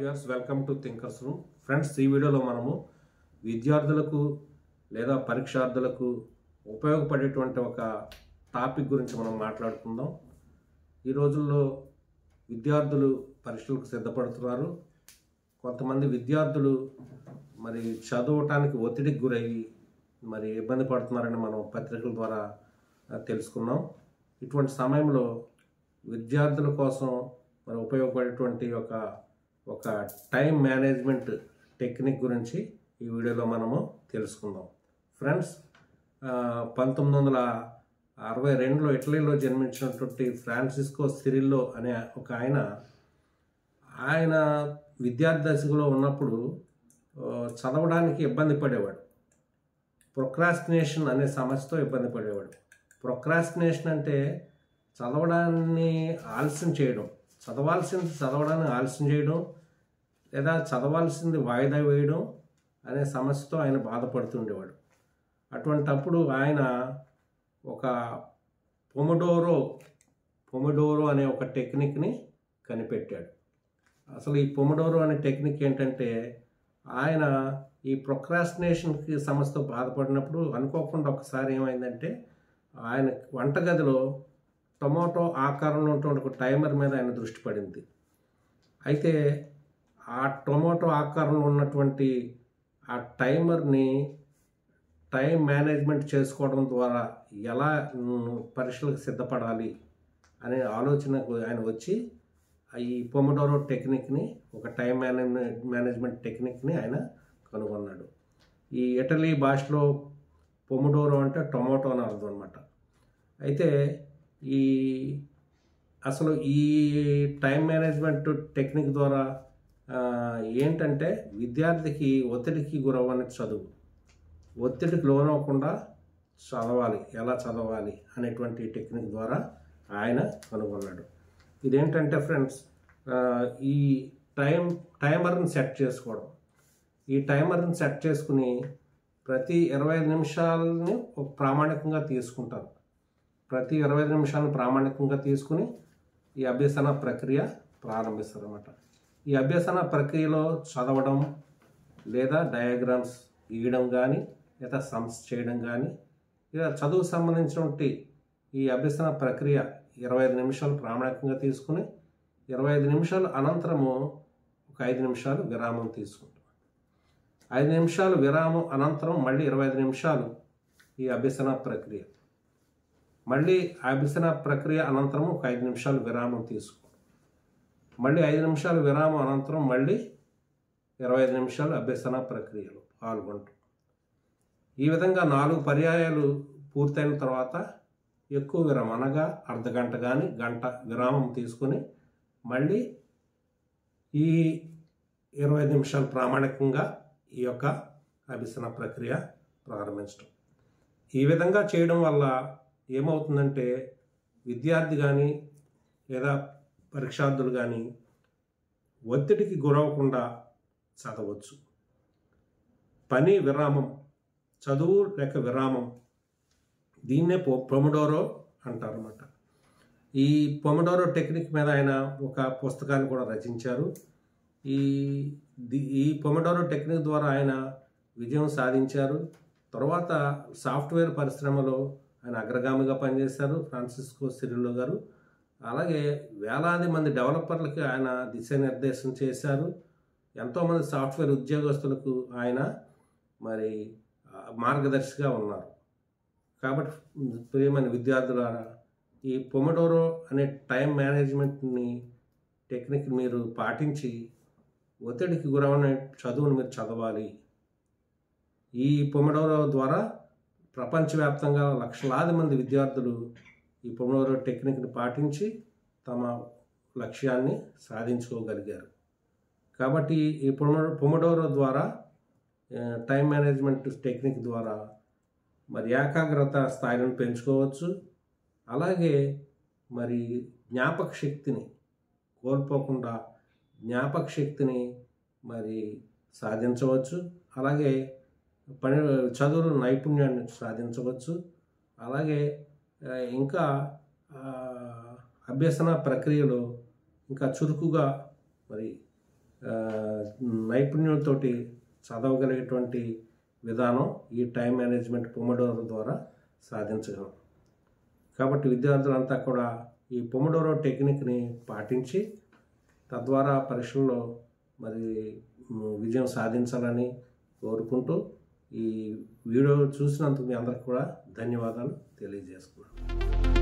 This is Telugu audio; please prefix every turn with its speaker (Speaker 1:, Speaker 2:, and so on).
Speaker 1: Viewers, welcome to thinkers room. Friends, ఈ వీడియోలో మనము విద్యార్థులకు లేదా పరీక్షార్థులకు ఉపయోగపడేటువంటి ఒక టాపిక్ గురించి మనం మాట్లాడుకుందాం. ఈ రోజుల్లో విద్యార్థులు పరీక్షలకు సిద్ధపడుతున్నారు. కొంతమంది విద్యార్థులు మరి చదవటానికి ఒత్తిడికి గురయ్యి మరి ఇబ్బంది పడుతున్నారని మనం పత్రికల ద్వారా తెలుసుకున్నాం. ఇటువంటి సమయంలో విద్యార్థుల కోసం మరి ఉపయోగపడేటువంటి ఒక టైం మేనేజ్మెంట్ టెక్నిక్ గురించి ఈ వీడియోలో మనము తెలుసుకుందాం. ఫ్రెండ్స్, 1962లో ఇటలీలో జన్మించినటువంటి ఫ్రాన్సిస్కో సిరిల్లో అనే ఒక ఆయన విద్యార్థి దశలో ఉన్నప్పుడు చదవడానికి ఇబ్బంది పడేవాడు. ప్రొక్రాస్టినేషన్ అనే సమస్యతో ఇబ్బంది పడేవాడు. ప్రొక్రాస్టినేషన్ అంటే చదవడాన్ని ఆలస్యం చేయడం, చదవడాన్ని ఆలస్యం చేయడం లేదా చదవాల్సింది వాయిదా వేయడం అనే సమస్యతో ఆయన బాధపడుతుండేవాడు. అటువంటప్పుడు ఆయన ఒక పొమోడోరో అనే ఒక టెక్నిక్ని కనిపెట్టాడు. అసలు ఈ పొమోడోరో అనే టెక్నిక్ ఏంటంటే, ఆయన ఈ ప్రొక్రాస్టినేషన్కి సమస్యతో బాధపడినప్పుడు అనుకోకుండా ఒకసారి ఏమైందంటే, ఆయన వంటగదిలో టొమాటో ఆకారంలో ఉన్నటువంటి ఒక టైమర్ మీద ఆయన దృష్టి పడింది. అయితే ఆ టొమాటో ఆకారంలో ఉన్నటువంటి ఆ టైమర్ని టైం మేనేజ్మెంట్ చేసుకోవడం ద్వారా ఎలా పరీక్షలకు సిద్ధపడాలి అనే ఆలోచనకు ఆయన వచ్చి ఈ పొమోడోరో టెక్నిక్ని, ఒక టైం మేనేజ్మెంట్ టెక్నిక్ని ఆయన కనుగొన్నాడు. ఈ ఇటలీ భాషలో పొమోడోరో అంటే టొమాటో అని అర్థం అన్నమాట. అయితే అసలు ఈ టైం మేనేజ్మెంట్ టెక్నిక్ ద్వారా ఏంటంటే, విద్యార్థికి ఒత్తిడికి గురవ్వని చదువు, ఒత్తిడికి లోనవ్వకుండా ఎలా చదవాలి అనేటువంటి టెక్నిక్ ద్వారా ఆయన కనుగొన్నాడు. ఇదేంటంటే ఫ్రెండ్స్, ఈ టైమర్ని సెట్ చేసుకోవడం. ఈ టైమర్ని సెట్ చేసుకుని ప్రతి 25 నిమిషాలని ఒక ప్రామాణికంగా తీసుకుంటారు. ప్రతి 25 నిమిషాలను ప్రామాణికంగా తీసుకుని ఈ అభ్యసన ప్రక్రియ ప్రారంభిస్తారు అన్నమాట. ఈ అభ్యసన ప్రక్రియలో చదవడం లేదా డయాగ్రామ్స్ గీయడం కానీ లేదా సమ్స్ చేయడం కానీ, ఇలా చదువుకు సంబంధించినటువంటి ఈ అభ్యసన ప్రక్రియ 25 నిమిషాలు ప్రామాణికంగా తీసుకుని 25 నిమిషాల అనంతరము ఒక 5 నిమిషాలు విరామం తీసుకుంటాం. 5 నిమిషాలు విరామం అనంతరం మళ్ళీ 25 నిమిషాలు ఈ అభ్యసన ప్రక్రియ, మళ్ళీ అభ్యసన ప్రక్రియ అనంతరం ఒక 5 నిమిషాలు విరామం తీసుకోండి. మళ్ళీ 5 నిమిషాలు విరామం అనంతరం మళ్ళీ 25 నిమిషాలు అభ్యసన ప్రక్రియలో పాల్గొంటాం. ఈ విధంగా 4 పర్యాయాలు పూర్తయిన తర్వాత ఎక్కువ విరామం, అనగా అర్ధగంట కానీ గంట విరామం తీసుకొని మళ్ళీ ఈ 25 నిమిషాలు ప్రామాణికంగా ఈ యొక్క అభ్యసన ప్రక్రియ ప్రారంభించడం. ఈ విధంగా చేయడం వల్ల ఏమవుతుందంటే, విద్యార్థి కానీ లేదా పరీక్షార్థులు కానీ ఒత్తిడికి గురవకుండా చదవచ్చు. పని విరామం, చదువు లేక విరామం, దీన్నే పొమోడోరో అంటారన్నమాట. ఈ పొమోడోరో టెక్నిక్ మీద ఆయన ఒక పుస్తకాన్ని కూడా రచించారు. ఈ పొమోడోరో టెక్నిక్ ద్వారా ఆయన విజయం సాధించారు. తర్వాత సాఫ్ట్వేర్ పరిశ్రమలో ఆయన అగ్రగామిగా పనిచేశారు, ఫ్రాన్సిస్కో సిరిల్లో గారు. అలాగే వేలాది మంది డెవలపర్లకి ఆయన దిశానిర్దేశం చేశారు. ఎంతోమంది సాఫ్ట్వేర్ ఉద్యోగస్తులకు ఆయన మరి మార్గదర్శిగా ఉన్నారు. కాబట్టి ప్రియమైన విద్యార్థులారా, ఈ పొమోడోరో అనే టైం మేనేజ్మెంట్ని టెక్నిక్ మీరు పాటించి ఒత్తిడికి గురవని చదువును మీరు చదవాలి. ఈ పొమోడోరో ద్వారా ప్రపంచవ్యాప్తంగా లక్షలాది మంది విద్యార్థులు ఈ పొమోడోరో టెక్నిక్ని పాటించి తమ లక్ష్యాన్ని సాధించుకోగలిగారు. కాబట్టి ఈ పొమోడోరో ద్వారా, టైం మేనేజ్మెంట్ టెక్నిక్ ద్వారా మరి ఏకాగ్రత స్థాయిలను పెంచుకోవచ్చు. అలాగే మరి జ్ఞాపక శక్తిని కోల్పోకుండా జ్ఞాపక శక్తిని మరి సాధించవచ్చు. అలాగే చదువులో నైపుణ్యాన్ని సాధించవచ్చు. అలాగే ఇంకా అభ్యసన ప్రక్రియలో ఇంకా చురుకుగా మరి నైపుణ్యంతో చదవగలిగేటువంటి విధానం ఈ టైం మేనేజ్మెంట్ పొమోడోరో ద్వారా సాధించగలం. కాబట్టి విద్యార్థులంతా కూడా ఈ పొమోడోరో టెక్నిక్ని పాటించి తద్వారా పరీక్షల్లో మరి విజయం సాధించాలని కోరుకుంటూ ఈ వీడియో చూసినందుకు మీ అందరికీ కూడా ధన్యవాదాలు తెలియజేసుకున్నాను.